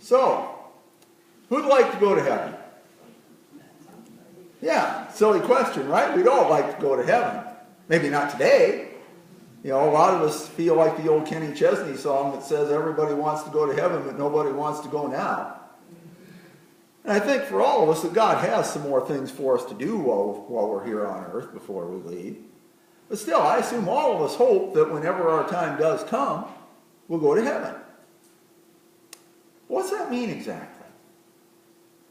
So, who'd like to go to heaven? Yeah, silly question, right? We'd all like to go to heaven. Maybe not today. You know, a lot of us feel like the old Kenny Chesney song that says everybody wants to go to heaven, but nobody wants to go now. And I think for all of us that God has some more things for us to do while we're here on earth before we leave. But still, I assume all of us hope that whenever our time does come, we'll go to heaven. What's that mean exactly?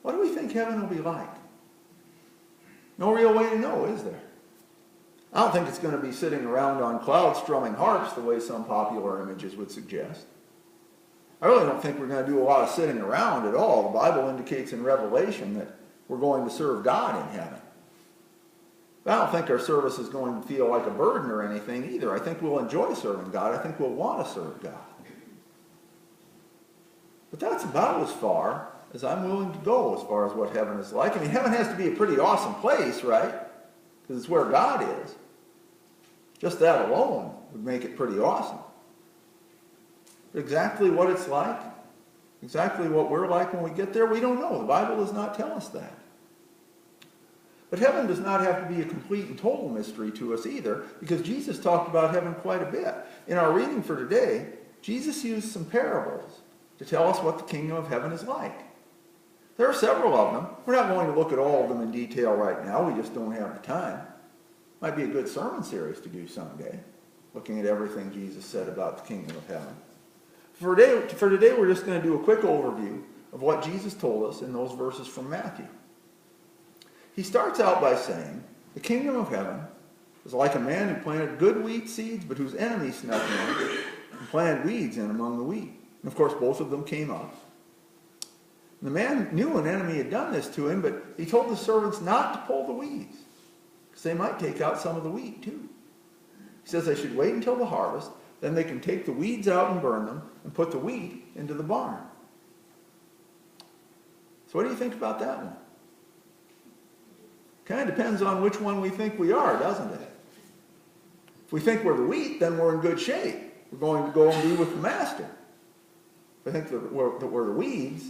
What do we think heaven will be like? No real way to know, is there? I don't think it's going to be sitting around on clouds strumming harps the way some popular images would suggest. I really don't think we're going to do a lot of sitting around at all. The Bible indicates in Revelation that we're going to serve God in heaven. But I don't think our service is going to feel like a burden or anything either. I think we'll enjoy serving God. I think we'll want to serve God. But that's about as far as I'm willing to go as far as what heaven is like. I mean, heaven has to be a pretty awesome place, right? Because it's where God is. Just that alone would make it pretty awesome. But exactly what it's like, exactly what we're like when we get there, we don't know. The Bible does not tell us that. But heaven does not have to be a complete and total mystery to us either, because Jesus talked about heaven quite a bit. In our reading for today, Jesus used some parables to tell us what the kingdom of heaven is like. There are several of them. We're not going to look at all of them in detail right now. We just don't have the time. Might be a good sermon series to do someday, looking at everything Jesus said about the kingdom of heaven. For today, we're just going to do a quick overview of what Jesus told us in those verses from Matthew. He starts out by saying, the kingdom of heaven is like a man who planted good wheat seeds, but whose enemy snuck in and planted weeds in among the wheat. And of course, both of them came up. The man knew an enemy had done this to him, but he told the servants not to pull the weeds, because they might take out some of the wheat too. He says they should wait until the harvest, then they can take the weeds out and burn them, and put the wheat into the barn. So what do you think about that one? Kind of depends on which one we think we are, doesn't it? If we think we're the wheat, then we're in good shape. We're going to go and be with the master. If we think that we're the weeds,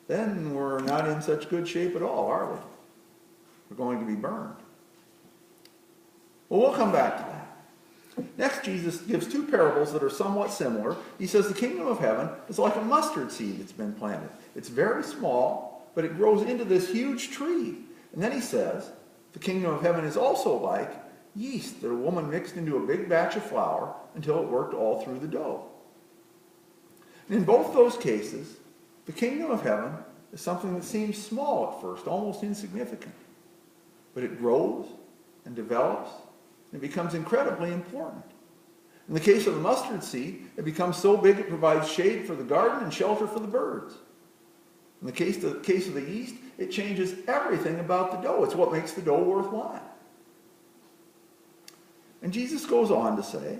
then we're not in such good shape at all, are we? We're going to be burned. Well, we'll come back to that. Next, Jesus gives two parables that are somewhat similar. He says the kingdom of heaven is like a mustard seed that's been planted. It's very small, but it grows into this huge tree. And then he says the kingdom of heaven is also like yeast that a woman mixed into a big batch of flour until it worked all through the dough. And in both those cases, the kingdom of heaven is something that seems small at first, almost insignificant. But it grows and develops and it becomes incredibly important. In the case of the mustard seed, it becomes so big it provides shade for the garden and shelter for the birds. In the case of the yeast, it changes everything about the dough. It's what makes the dough worthwhile. And Jesus goes on to say,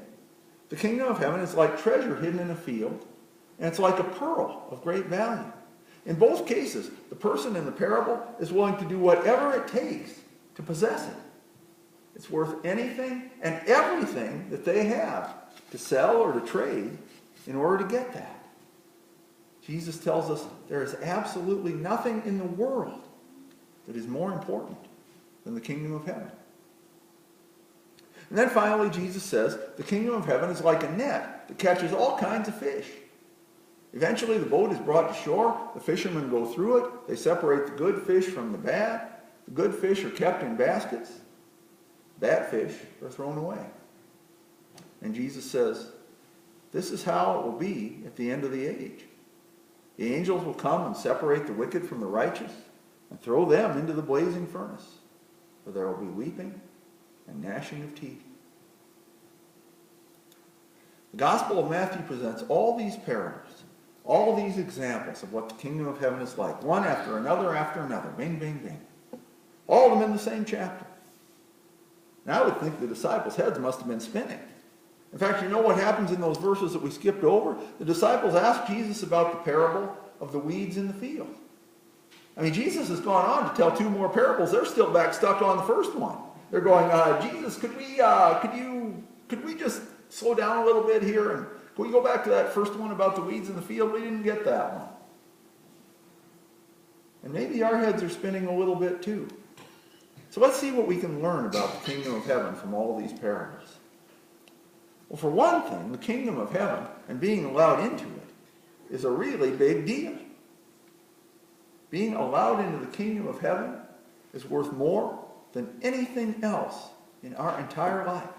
the kingdom of heaven is like treasure hidden in a field, and it's like a pearl of great value. In both cases, the person in the parable is willing to do whatever it takes to possess it. It's worth anything and everything that they have to sell or to trade in order to get that. Jesus tells us there is absolutely nothing in the world that is more important than the kingdom of heaven. And then finally, Jesus says the kingdom of heaven is like a net that catches all kinds of fish. Eventually, the boat is brought to shore. The fishermen go through it. They separate the good fish from the bad. The good fish are kept in baskets. Bad fish are thrown away. And Jesus says, this is how it will be at the end of the age. The angels will come and separate the wicked from the righteous and throw them into the blazing furnace, where there will be weeping and gnashing of teeth. The Gospel of Matthew presents all these parables, all these examples of what the kingdom of heaven is like, one after another, bing, bing, bing. All of them in the same chapter. And I would think the disciples' heads must have been spinning. In fact, you know what happens in those verses that we skipped over? The disciples asked Jesus about the parable of the weeds in the field. I mean, Jesus has gone on to tell two more parables. They're still back stuck on the first one. They're going, Jesus, could we just slow down a little bit here? And can we go back to that first one about the weeds in the field? We didn't get that one. And maybe our heads are spinning a little bit too. So let's see what we can learn about the kingdom of heaven from all these parables. Well, for one thing, the kingdom of heaven and being allowed into it is a really big deal. Being allowed into the kingdom of heaven is worth more than anything else in our entire life.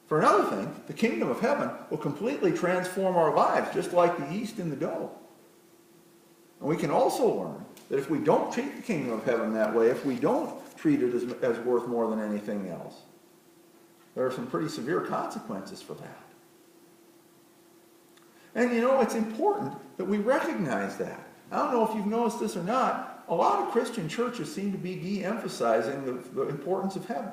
For another thing, the kingdom of heaven will completely transform our lives, just like the yeast in the dough. And we can also learn that if we don't treat the kingdom of heaven that way, if we don't treat it as worth more than anything else, there are some pretty severe consequences for that. And it's important that we recognize that. I don't know if you've noticed this or not, a lot of Christian churches seem to be de-emphasizing the importance of heaven.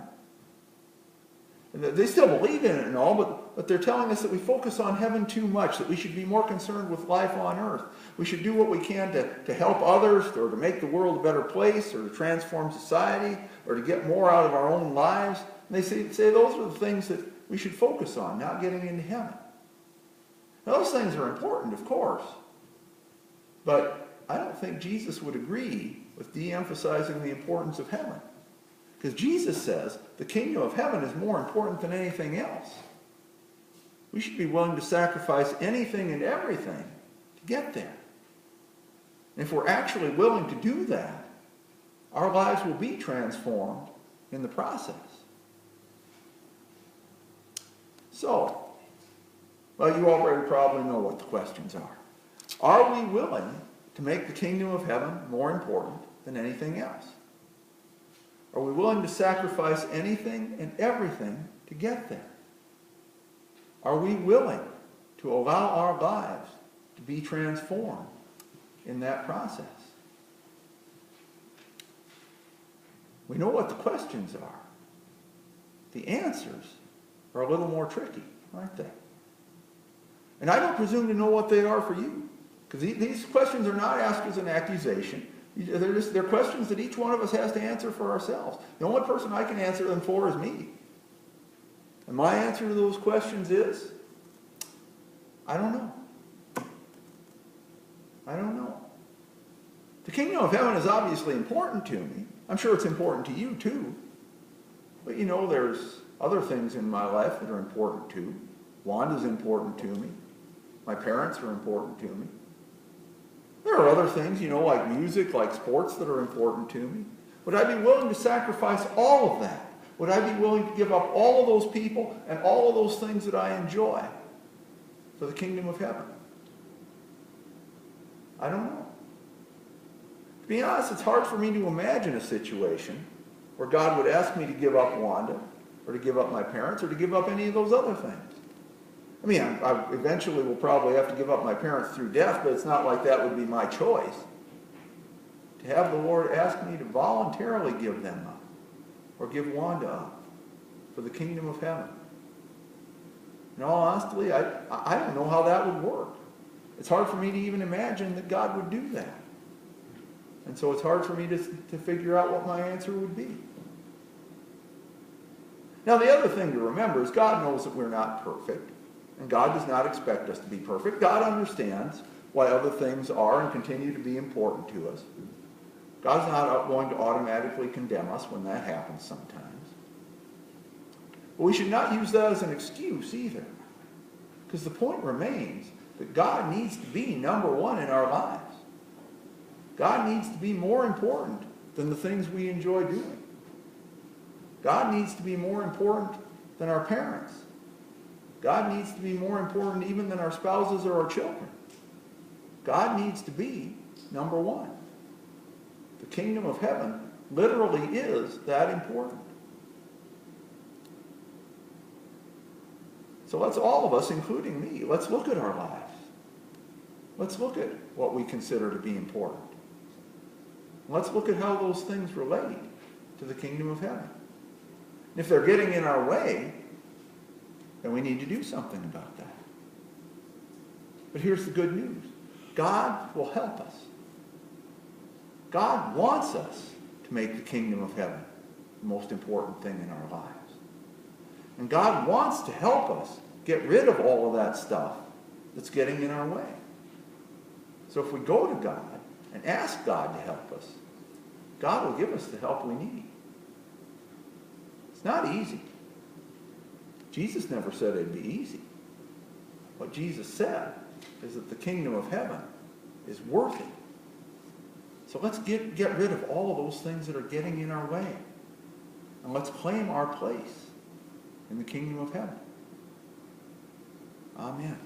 They still believe in it and all, but they're telling us that we focus on heaven too much, that we should be more concerned with life on earth. We should do what we can to help others, or to make the world a better place, or to transform society, or to get more out of our own lives. And they say those are the things that we should focus on, not getting into heaven. Now, those things are important, of course, but I don't think Jesus would agree with de-emphasizing the importance of heaven. Because Jesus says the kingdom of heaven is more important than anything else. We should be willing to sacrifice anything and everything to get there. And if we're actually willing to do that, our lives will be transformed in the process. So, well, you already probably know what the questions are. Are we willing to make the kingdom of heaven more important than anything else? Are we willing to sacrifice anything and everything to get there? Are we willing to allow our lives to be transformed in that process? We know what the questions are. The answers are a little more tricky, aren't they? And I don't presume to know what they are for you, because these questions are not asked as an accusation. They're questions that each one of us has to answer for ourselves. The only person I can answer them for is me. And my answer to those questions is, I don't know. I don't know. The kingdom of heaven is obviously important to me. I'm sure it's important to you too. But there's other things in my life that are important too. Wanda's important to me. My parents are important to me. There are other things, like music, like sports, that are important to me. Would I be willing to sacrifice all of that? Would I be willing to give up all of those people and all of those things that I enjoy for the kingdom of heaven? I don't know. To be honest, it's hard for me to imagine a situation where God would ask me to give up Wanda, or to give up my parents, or to give up any of those other things. I mean, I eventually will probably have to give up my parents through death, but it's not like that would be my choice. To have the Lord ask me to voluntarily give them up, or give Wanda up, for the kingdom of heaven. In all honesty, I don't know how that would work. It's hard for me to even imagine that God would do that. And so it's hard for me to figure out what my answer would be. Now, the other thing to remember is God knows that we're not perfect. And God does not expect us to be perfect. God understands why other things are and continue to be important to us. God's not going to automatically condemn us when that happens sometimes. But we should not use that as an excuse either. Because the point remains that God needs to be number one in our lives. God needs to be more important than the things we enjoy doing. God needs to be more important than our parents. God needs to be more important even than our spouses or our children. God needs to be number one. The kingdom of heaven literally is that important. So let's all of us, including me, let's look at our lives. Let's look at what we consider to be important. Let's look at how those things relate to the kingdom of heaven. And if they're getting in our way, then we need to do something about that. But here's the good news. God will help us. God wants us to make the kingdom of heaven the most important thing in our lives. And God wants to help us get rid of all of that stuff that's getting in our way. So if we go to God and ask God to help us. God will give us the help we need. It's not easy. Jesus never said it'd be easy. What Jesus said is that the kingdom of heaven is worth it. So let's get rid of all of those things that are getting in our way. And let's claim our place in the kingdom of heaven. Amen.